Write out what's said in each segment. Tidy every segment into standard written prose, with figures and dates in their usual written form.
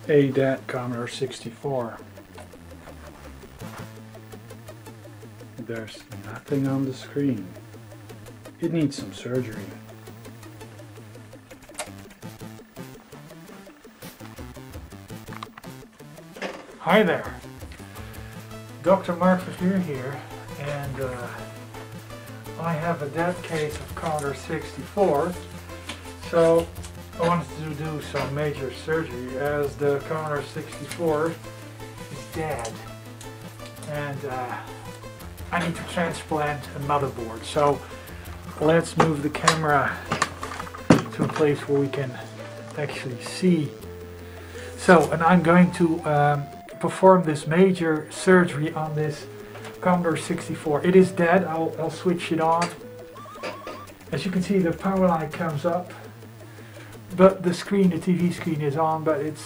a dead Commodore 64. There's nothing on the screen. It needs some surgery. Hi there, Dr. Mark Verveer here, and I have a dead case of Commodore 64, so I wanted to do some major surgery as the Commodore 64 is dead, and I need to transplant a motherboard. So let's move the camera to a place where we can actually see. So, and I'm going to perform this major surgery on this Commodore 64. It is dead. I'll switch it on. As you can see, the power line comes up, but the screen, the TV screen is on, but it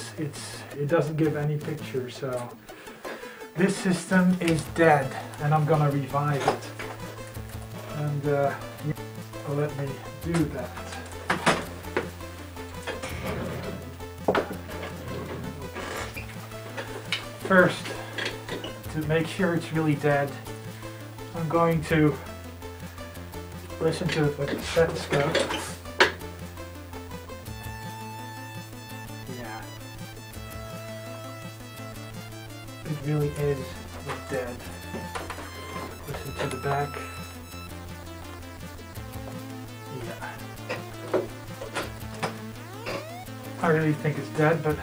doesn't give any picture. So this system is dead, and I'm gonna revive it. And let me do that. First, to make sure it's really dead, I'm going to listen to it with a stethoscope. Yeah, it really is dead. Listen to the back. Yeah, I really think it's dead, but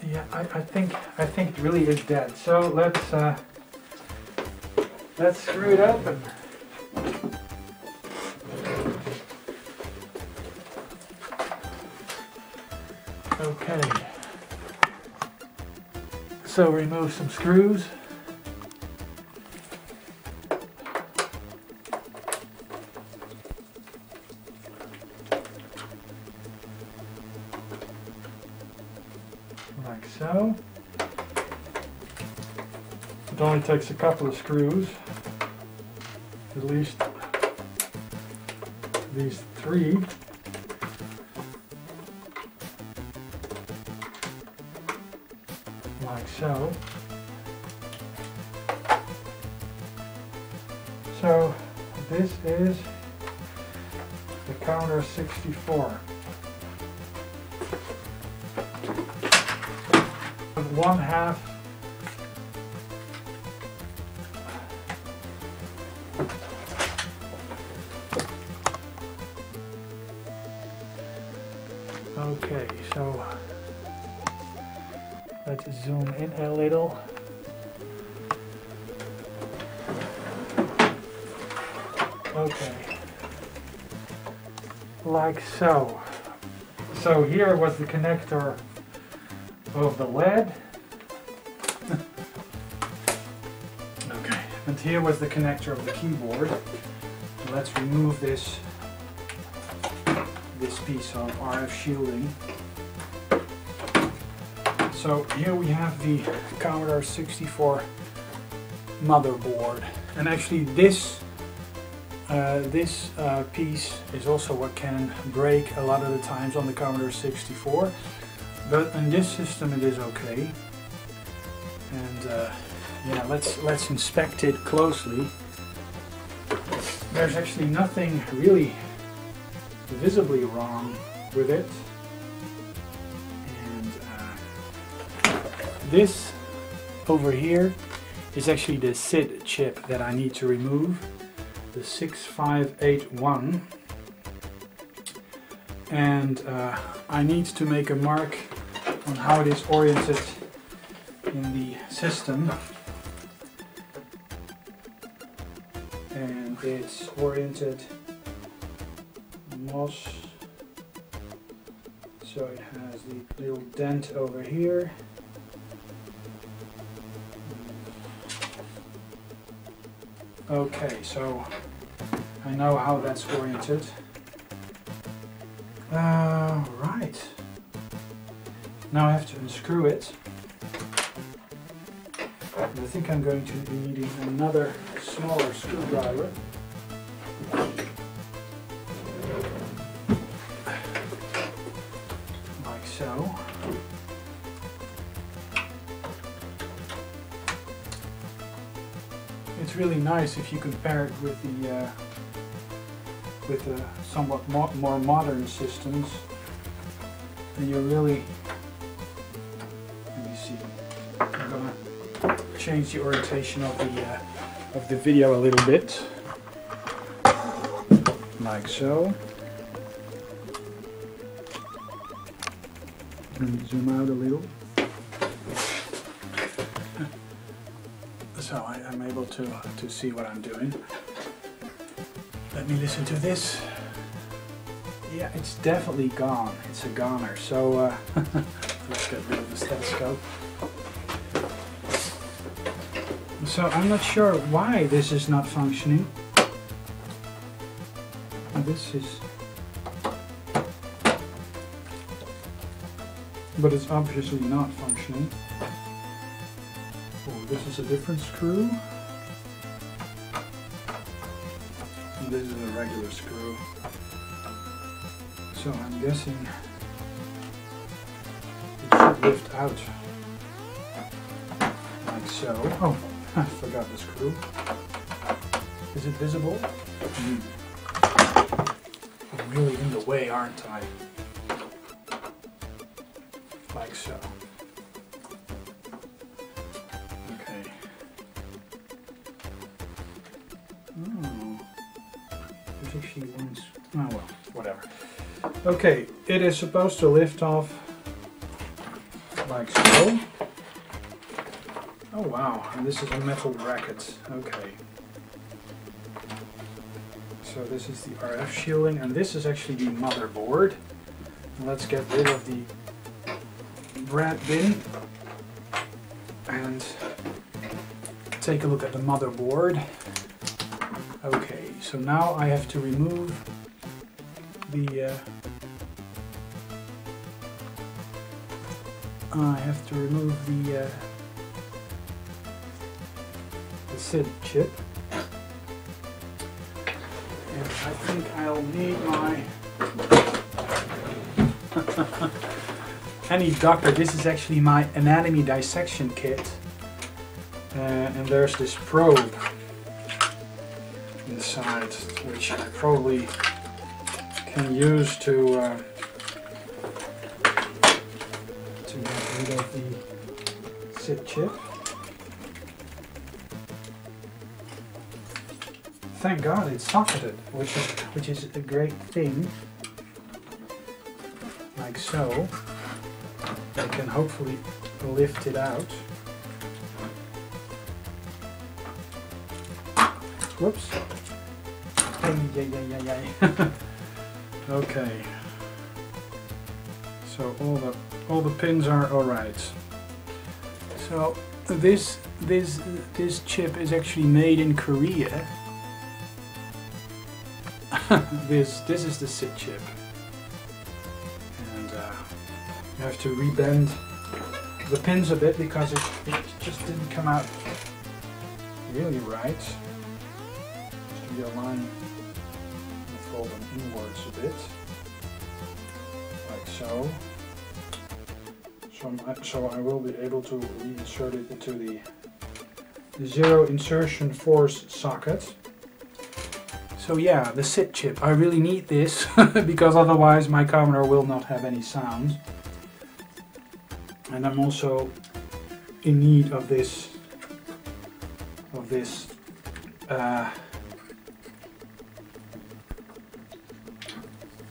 yeah, I think it really is dead. So let's screw it open. Okay. So remove some screws. Like so. It only takes a couple of screws, at least these 3. Like so. So this is the Commodore 64. 1/2 Okay, so let's zoom in a little. Okay, like so. So here was the connector of the LED. Okay, and here was the connector of the keyboard. Let's remove this piece of RF shielding. So here we have the Commodore 64 motherboard, and actually this piece is also what can break a lot of the times on the Commodore 64, but in this system it is okay. And yeah, let's inspect it closely. There's actually nothing really visibly wrong with it, and this over here is actually the SID chip that I need to remove, the 6581, and I need to make a mark on how it is oriented in the system, and it's oriented MOS, so it has the little dent over here. Okay, so I know how that's oriented. Right. Now I have to unscrew it. And I think I'm going to be needing another smaller screwdriver. it's really nice if you compare it with the somewhat more modern systems. And you're really, let me see, I'm gonna change the orientation of the video a little bit, like so. And zoom out a little. So I'm able to see what I'm doing. Let me listen to this. Yeah, it's definitely gone. It's a goner. So let's get rid of the stethoscope. So I'm not sure why this is not functioning. This is, but it's obviously not functioning. Oh, this is a different screw. And this is a regular screw. So I'm guessing it should lift out like so. Oh, I forgot the screw. Is it visible? I'm really in the way, aren't I? Like so. Okay. Oh, there's actually one. Oh well, whatever. Okay, it is supposed to lift off like so. Oh wow, and this is a metal bracket. Okay. So this is the RF shielding, and this is actually the motherboard. Let's get rid of the brand bin and take a look at the motherboard. Okay, so now I have to remove the SID chip, and I think I'll need my any doctor. This is actually my anatomy dissection kit, and there's this probe inside, which I probably can use to get rid of the SID chip. Thank God it's socketed, which is a great thing. Like so. I can hopefully lift it out. Whoops. Okay. So all the pins are all right. So this chip is actually made in Korea. This is the SID chip, and you have to rebend the pins a bit because it just didn't come out really right. Just realign and fold them inwards a bit, like so. So I will be able to reinsert it into the zero insertion force socket. So yeah, the SID chip. I really need this because otherwise my camera will not have any sound. And I'm also in need of this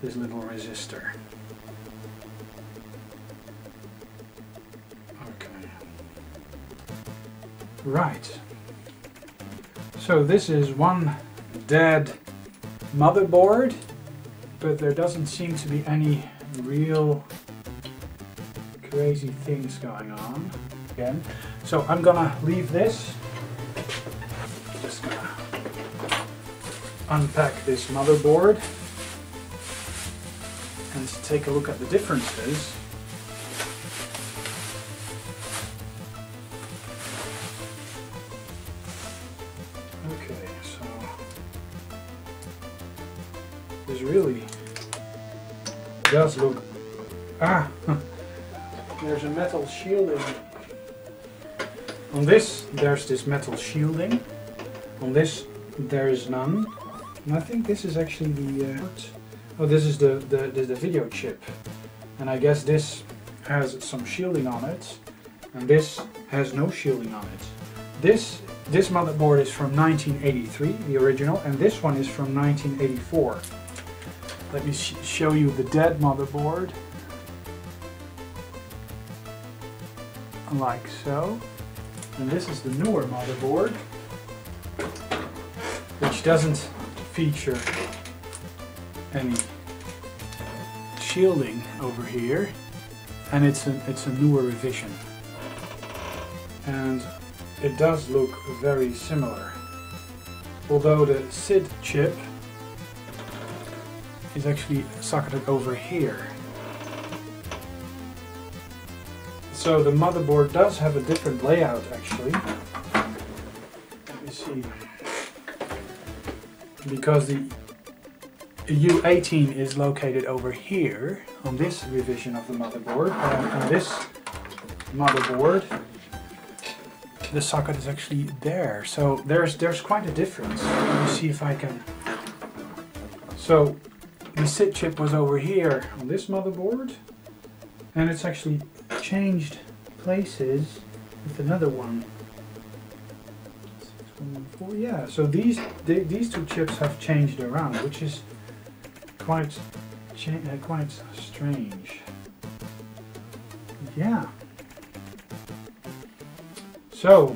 little resistor. Okay. Right. So this is one dead motherboard, but there doesn't seem to be any real crazy things going on again. So I'm gonna leave this. Just gonna unpack this motherboard and take a look at the differences. Okay, so this really does look... there's a metal shielding. On this, there's this metal shielding, On this there is none. And I think this is actually the oh, this is the video chip. And I guess this has some shielding on it, and this has no shielding on it. This motherboard is from 1983, the original, and this one is from 1984. Let me show you the dead motherboard. Like so. And this is the newer motherboard, which doesn't feature any shielding over here, and it's a newer revision, and it does look very similar, although the SID chip is actually socketed over here. So the motherboard does have a different layout actually. Let me see. Because the U18 is located over here on this revision of the motherboard, and on this motherboard the socket is actually there. So there's quite a difference. Let me see if I can. So the SID chip was over here on this motherboard, and it's actually changed places with another one. 6114, yeah. So these two chips have changed around, which is quite strange. Yeah. So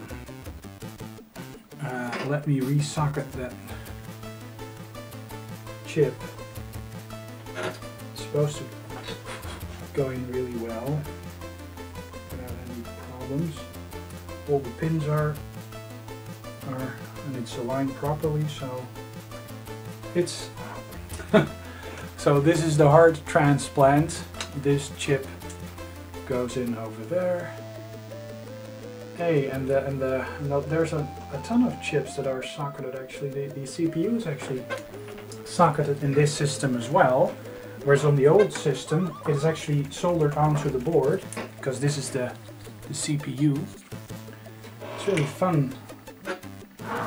let me resocket that chip. It's supposed to be going really well without any problems. All the pins are and it's aligned properly, so it's so this is the hard transplant. This chip goes in over there. Hey, and there's a ton of chips that are socketed actually. The CPU is actually socketed in this system as well, whereas on the old system it is actually soldered onto the board, because this is the CPU. It's really fun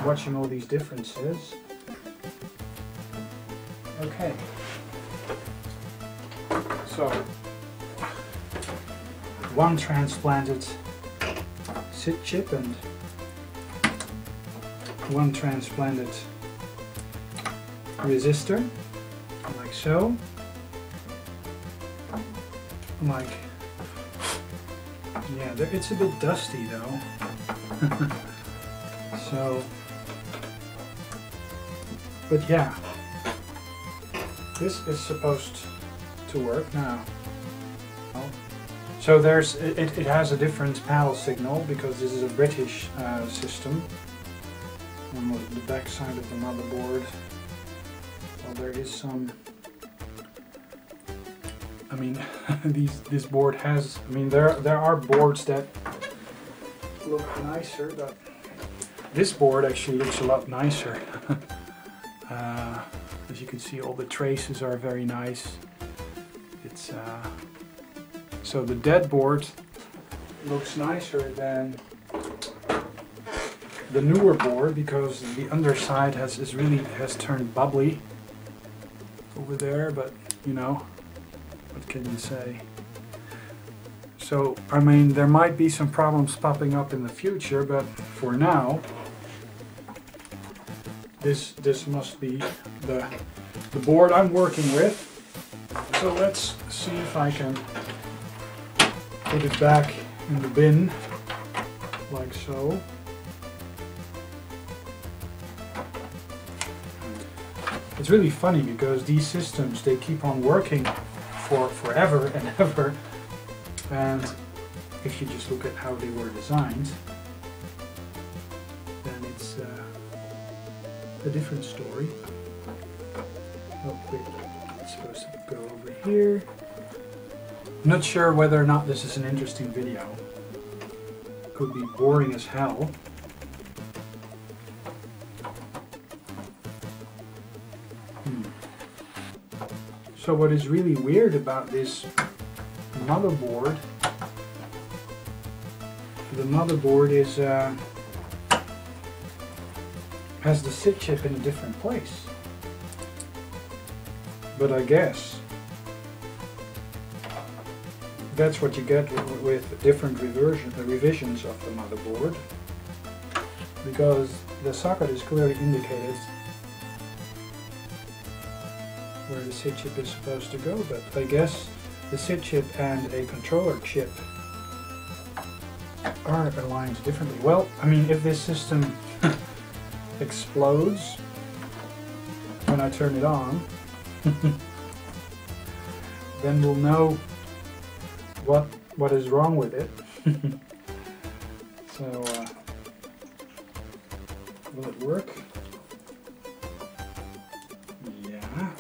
watching all these differences. Okay, so one transplanted SID chip and one transplanted resistor, like so. Like, yeah, it's a bit dusty though. So, but yeah, this is supposed to work now. So it has a different PAL signal because this is a British system. On the back side of the motherboard, well, there is some. I mean, this board has. I mean, there are boards that look nicer, but this board actually looks a lot nicer. As you can see, all the traces are very nice. It's so the dead board looks nicer than the newer board because the underside has turned bubbly over there. But you know, what can you say? So I mean, there might be some problems popping up in the future, but for now, this must be the board I'm working with. So let's see if I can put it back in the bin, like so. It's really funny because these systems, they keep on working for forever and ever, and if you just look at how they were designed, then it's a different story. Oh wait, it's supposed to go over here. I'm not sure whether or not this is an interesting video. Could be boring as hell. So what is really weird about this motherboard, the motherboard is has the SID chip in a different place. But I guess that's what you get with different revisions of the motherboard, because the socket is clearly indicated where the SID chip is supposed to go, but I guess the SID chip and a controller chip are aligned differently. Well, I mean, if this system explodes when I turn it on, then we'll know what is wrong with it. So, will it work? Yeah.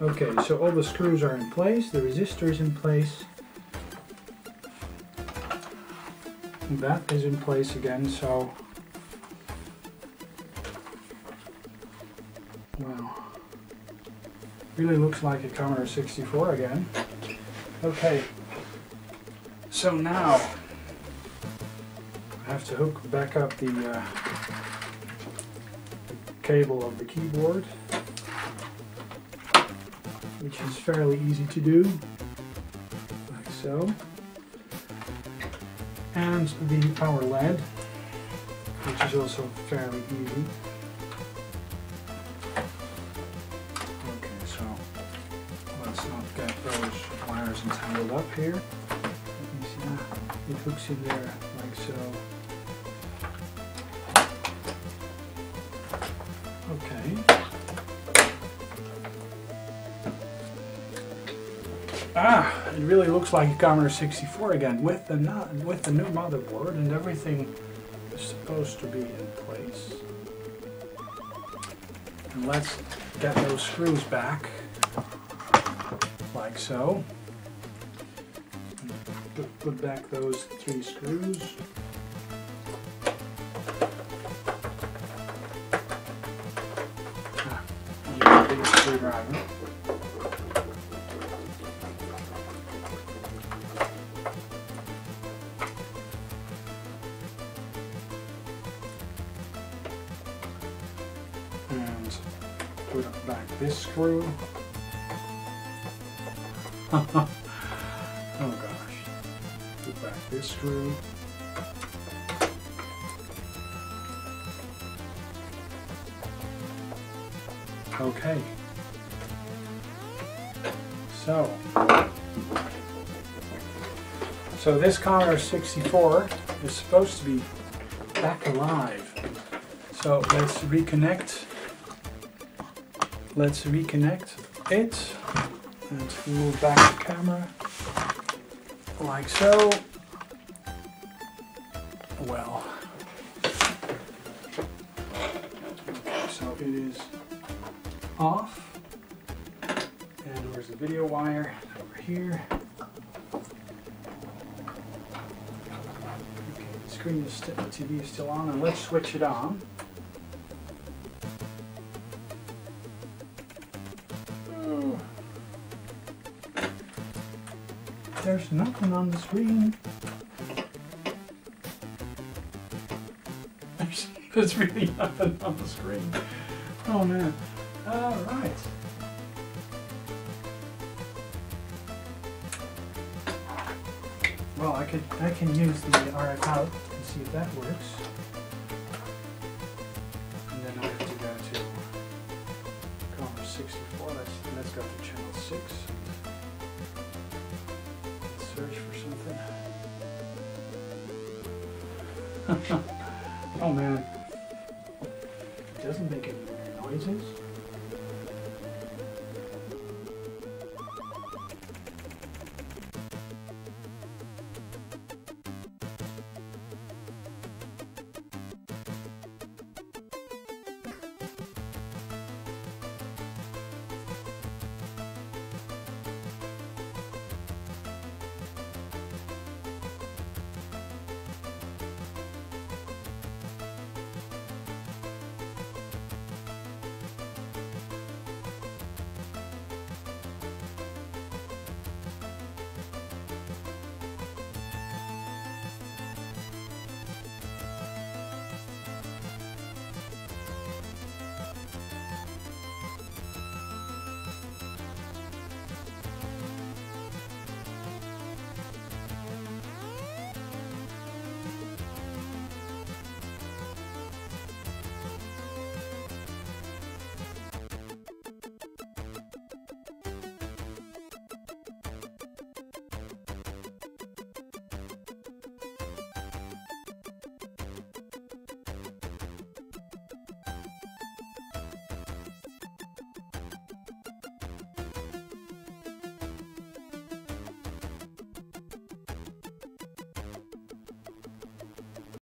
Okay, so all the screws are in place, the resistor is in place. That is in place again, so well, really looks like a Commodore 64 again. Okay, so now I have to hook back up the cable of the keyboard, which is fairly easy to do, like so. And the power LED, which is also fairly easy. Okay, so let's not get those wires entangled up here. Let me see, it hooks in there like so. Okay. It really looks like a Commodore 64 again with the new motherboard, and everything is supposed to be in place. And let's get those screws back, like so. Put back those 3 screws. Use a big screwdriver. Put back this screw. Oh gosh. Put back this screw. Okay. So this Commodore 64 is supposed to be back alive. So let's reconnect. Let's reconnect it and move back the camera like so. Well, so it is off, and where's the video wire? Over here. Okay, the screen is the TV is still on, and let's switch it on. There's nothing on the screen. There's really nothing on the screen. Oh man. Alright. Well, I can use the RF out and see if that works. And then I have to go to Commodore 64. That's got the channel 6. Search for something. Oh man, it doesn't make any noises.